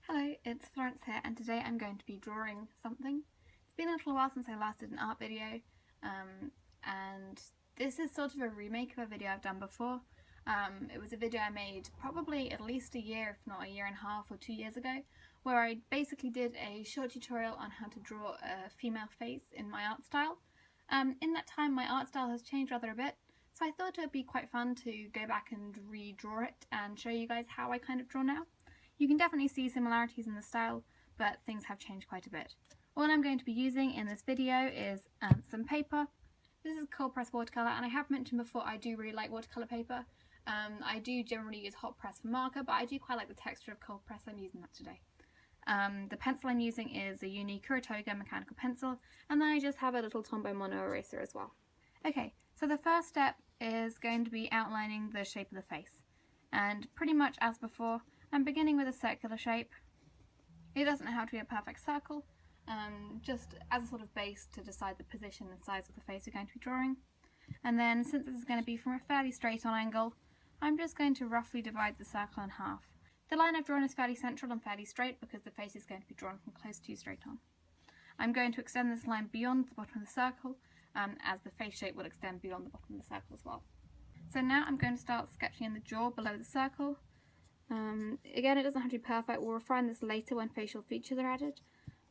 Hello, it's Florence here, and today I'm going to be drawing something. It's been a little while since I last did an art video, and this is sort of a remake of a video I've done before. It was a video I made probably at least a year, if not a year and a half or 2 years ago, where I basically did a short tutorial on how to draw a female face in my art style. In that time my art style has changed rather a bit, so I thought it would be quite fun to go back and redraw it and show you guys how I kind of draw now. You can definitely see similarities in the style, but things have changed quite a bit. All I'm going to be using in this video is some paper. This is cold press watercolour, and I have mentioned before I do really like watercolour paper. I do generally use hot press for marker, but I do quite like the texture of cold press. I'm using that today. The pencil I'm using is a Uni Kuratoga mechanical pencil, and then I just have a little Tombow mono eraser as well. Okay, so the first step is going to be outlining the shape of the face, and pretty much as before, I'm beginning with a circular shape. It doesn't have to be a perfect circle, just as a sort of base to decide the position and size of the face we're going to be drawing. And then, since this is going to be from a fairly straight on angle, I'm just going to roughly divide the circle in half. The line I've drawn is fairly central and fairly straight because the face is going to be drawn from close to straight on. I'm going to extend this line beyond the bottom of the circle, as the face shape will extend beyond the bottom of the circle as well. So now I'm going to start sketching in the jaw below the circle. Again, it doesn't have to be perfect, we'll refine this later when facial features are added,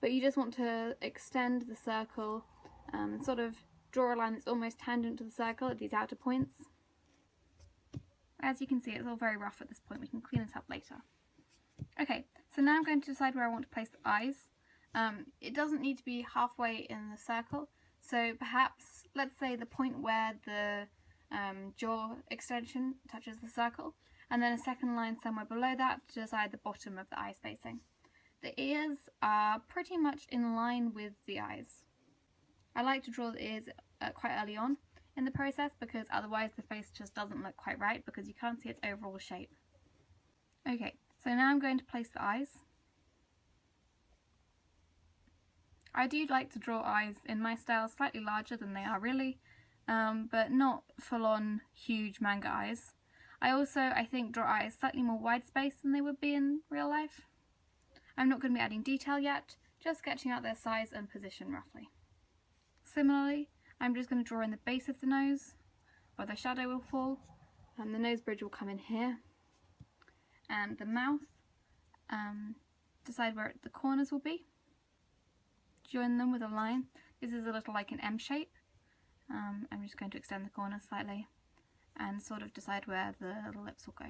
but you just want to extend the circle and sort of draw a line that's almost tangent to the circle at these outer points. As you can see, it's all very rough at this point. We can clean it up later. Okay, so now I'm going to decide where I want to place the eyes. It doesn't need to be halfway in the circle, so perhaps, let's say the point where the jaw extension touches the circle, and then a second line somewhere below that to decide the bottom of the eye spacing. The ears are pretty much in line with the eyes. I like to draw the ears quite early on in the process because otherwise the face just doesn't look quite right because you can't see its overall shape. Okay, so now I'm going to place the eyes. I do like to draw eyes in my style slightly larger than they are really, but not full-on huge manga eyes. I think draw eyes slightly more wide space than they would be in real life. I'm not going to be adding detail yet, just sketching out their size and position roughly. Similarly, I'm just going to draw in the base of the nose, where the shadow will fall, and the nose bridge will come in here, and the mouth, decide where the corners will be, join them with a line. This is a little like an M shape. I'm just going to extend the corners slightly and sort of decide where the little lips will go.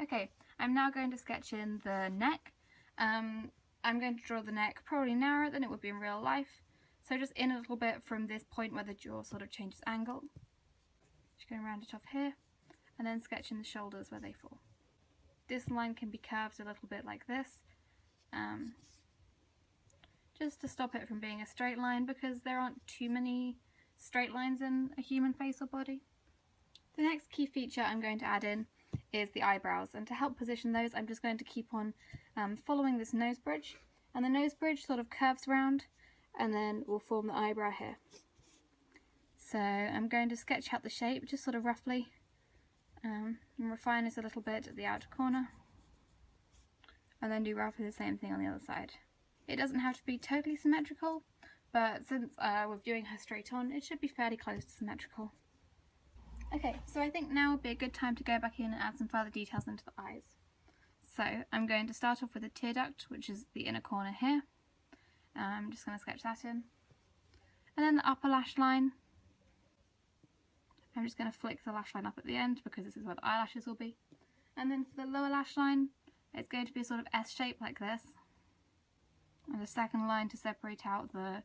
Okay, I'm now going to sketch in the neck. I'm going to draw the neck probably narrower than it would be in real life, so just in a little bit from this point where the jaw sort of changes angle. Just going to round it off here, and then sketch in the shoulders where they fall. This line can be curved a little bit like this, just to stop it from being a straight line because there aren't too many straight lines in a human face or body. The next key feature I'm going to add in is the eyebrows, and to help position those I'm just going to keep on following this nose bridge, and the nose bridge sort of curves around and then we'll form the eyebrow here. So I'm going to sketch out the shape just sort of roughly and refine it a little bit at the outer corner, and then do roughly the same thing on the other side. It doesn't have to be totally symmetrical, but since we're viewing her straight on, it should be fairly close to symmetrical. Okay, so I think now would be a good time to go back in and add some further details into the eyes. So I'm going to start off with the tear duct, which is the inner corner here. I'm just going to sketch that in. And then the upper lash line. I'm just going to flick the lash line up at the end because this is where the eyelashes will be. And then for the lower lash line, it's going to be a sort of S shape like this. And a second line to separate out the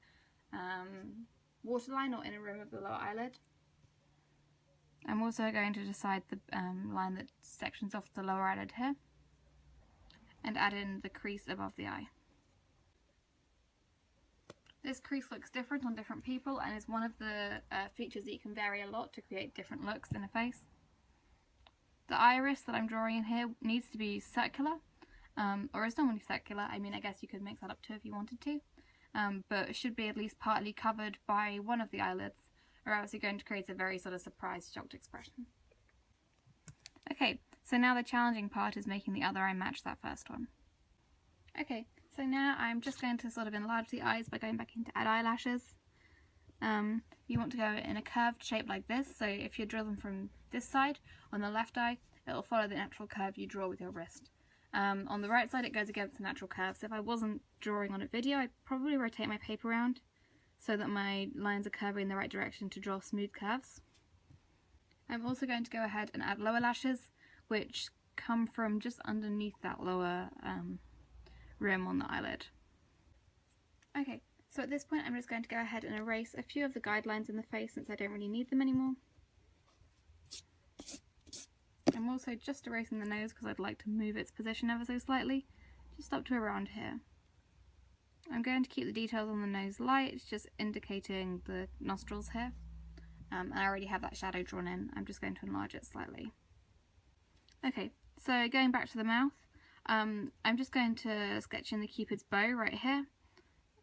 waterline or inner rim of the lower eyelid. I'm also going to decide the line that sections off the lower eyelid here and add in the crease above the eye. This crease looks different on different people and is one of the features that you can vary a lot to create different looks in a face. The iris that I'm drawing in here needs to be circular, or it's normally circular. I mean, I guess you could mix that up too if you wanted to, but it should be at least partly covered by one of the eyelids, or else you're going to create a very sort of surprised, shocked expression. Okay, So now the challenging part is making the other eye match that first one. Okay, so now I'm just going to sort of enlarge the eyes by going back into add eyelashes. You want to go in a curved shape like this, so if you draw them from this side, on the left eye, it'll follow the natural curve you draw with your wrist. On the right side it goes against the natural curve, so if I wasn't drawing on a video, I'd probably rotate my paper around so that my lines are curving in the right direction to draw smooth curves. I'm also going to go ahead and add lower lashes, which come from just underneath that lower rim on the eyelid. Okay, so at this point I'm just going to go ahead and erase a few of the guidelines in the face since I don't really need them anymore. I'm also just erasing the nose because I'd like to move its position ever so slightly, just up to around here. I'm going to keep the details on the nose light, it's just indicating the nostrils here. And I already have that shadow drawn in, I'm just going to enlarge it slightly. Okay, so going back to the mouth, I'm just going to sketch in the Cupid's bow right here.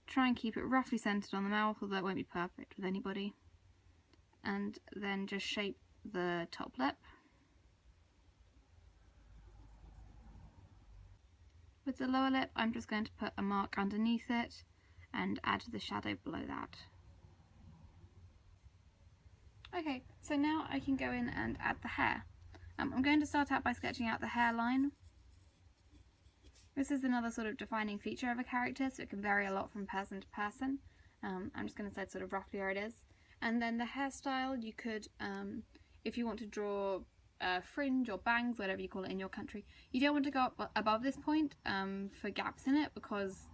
Try and keep it roughly centered on the mouth, although it won't be perfect with anybody. And then just shape the top lip. With the lower lip, I'm just going to put a mark underneath it and add the shadow below that. Okay, so now I can go in and add the hair. I'm going to start out by sketching out the hairline. This is another sort of defining feature of a character, so it can vary a lot from person to person. I'm just going to say sort of roughly where it is. And then the hairstyle, you could, if you want to draw fringe or bangs, whatever you call it in your country, you don't want to go up above this point for gaps in it because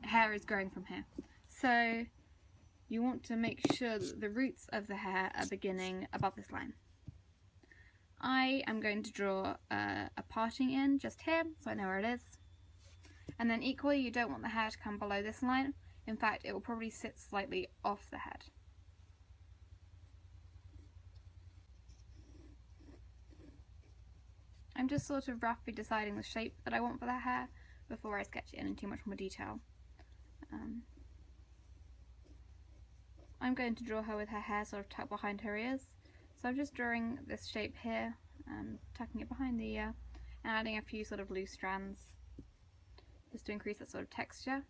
hair is growing from here. So you want to make sure that the roots of the hair are beginning above this line. I am going to draw a parting in just here so I know where it is. And then equally, you don't want the hair to come below this line. In fact, it will probably sit slightly off the head. I'm just sort of roughly deciding the shape that I want for the hair before I sketch it in too much more detail. I'm going to draw her with her hair sort of tucked behind her ears. So I'm just drawing this shape here, tucking it behind the ear, and adding a few sort of loose strands just to increase that sort of texture.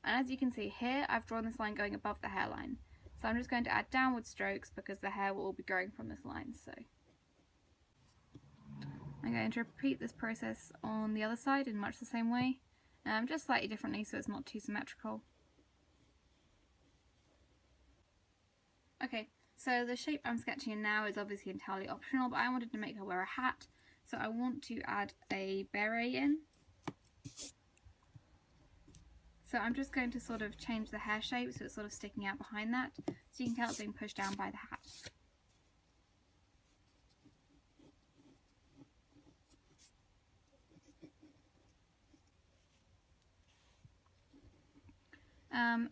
And as you can see here, I've drawn this line going above the hairline. So I'm just going to add downward strokes because the hair will all be growing from this line. So I'm going to repeat this process on the other side in much the same way, just slightly differently so it's not too symmetrical. Okay, so the shape I'm sketching in now is obviously entirely optional, but I wanted to make her wear a hat, so I want to add a beret in. So I'm just going to sort of change the hair shape so it's sort of sticking out behind that, so you can tell it's being pushed down by the hat.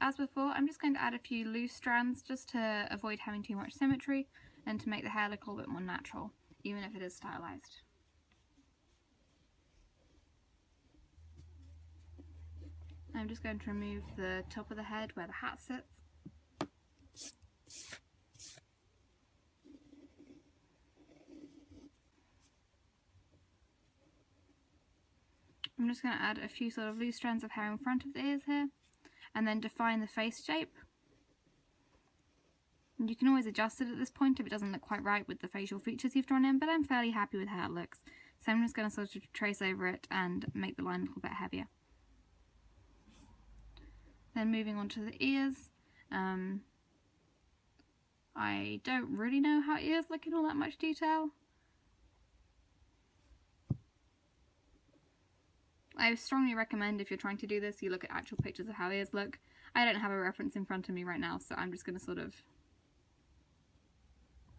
As before, I'm just going to add a few loose strands just to avoid having too much symmetry and to make the hair look a little bit more natural, even if it is stylized. I'm just going to remove the top of the head where the hat sits. I'm just going to add a few sort of loose strands of hair in front of the ears here, and then define the face shape. And you can always adjust it at this point if it doesn't look quite right with the facial features you've drawn in, but I'm fairly happy with how it looks. So I'm just going to sort of trace over it and make the line a little bit heavier. Then moving on to the ears. I don't really know how ears look in all that much detail. I strongly recommend if you're trying to do this, you look at actual pictures of how ears look. I don't have a reference in front of me right now, so I'm just going to sort of...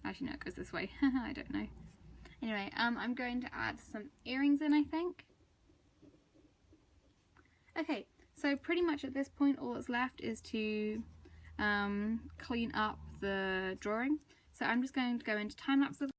Actually, no, it goes this way. I don't know. Anyway, I'm going to add some earrings in, I think. Okay, so pretty much at this point, all that's left is to clean up the drawing. So I'm just going to go into time-lapse of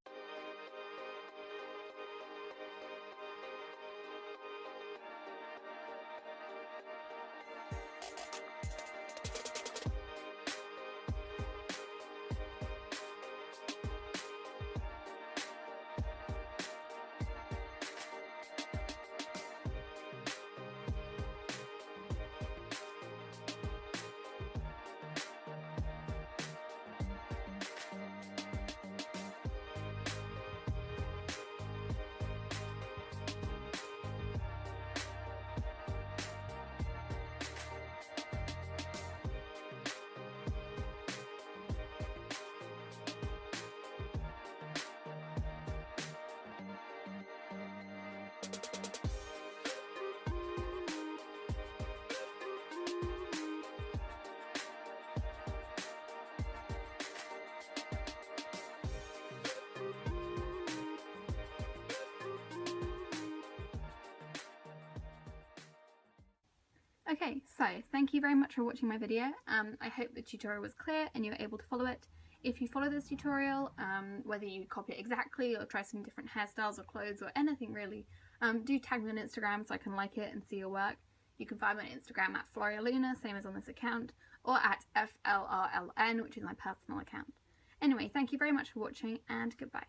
Okay, so thank you very much for watching my video. I hope the tutorial was clear and you were able to follow it. If you follow this tutorial, whether you copy it exactly or try some different hairstyles or clothes or anything really, do tag me on Instagram so I can like it and see your work. You can find me on Instagram at Florialuna, same as on this account, or at FLRLN, which is my personal account. Anyway, thank you very much for watching and goodbye.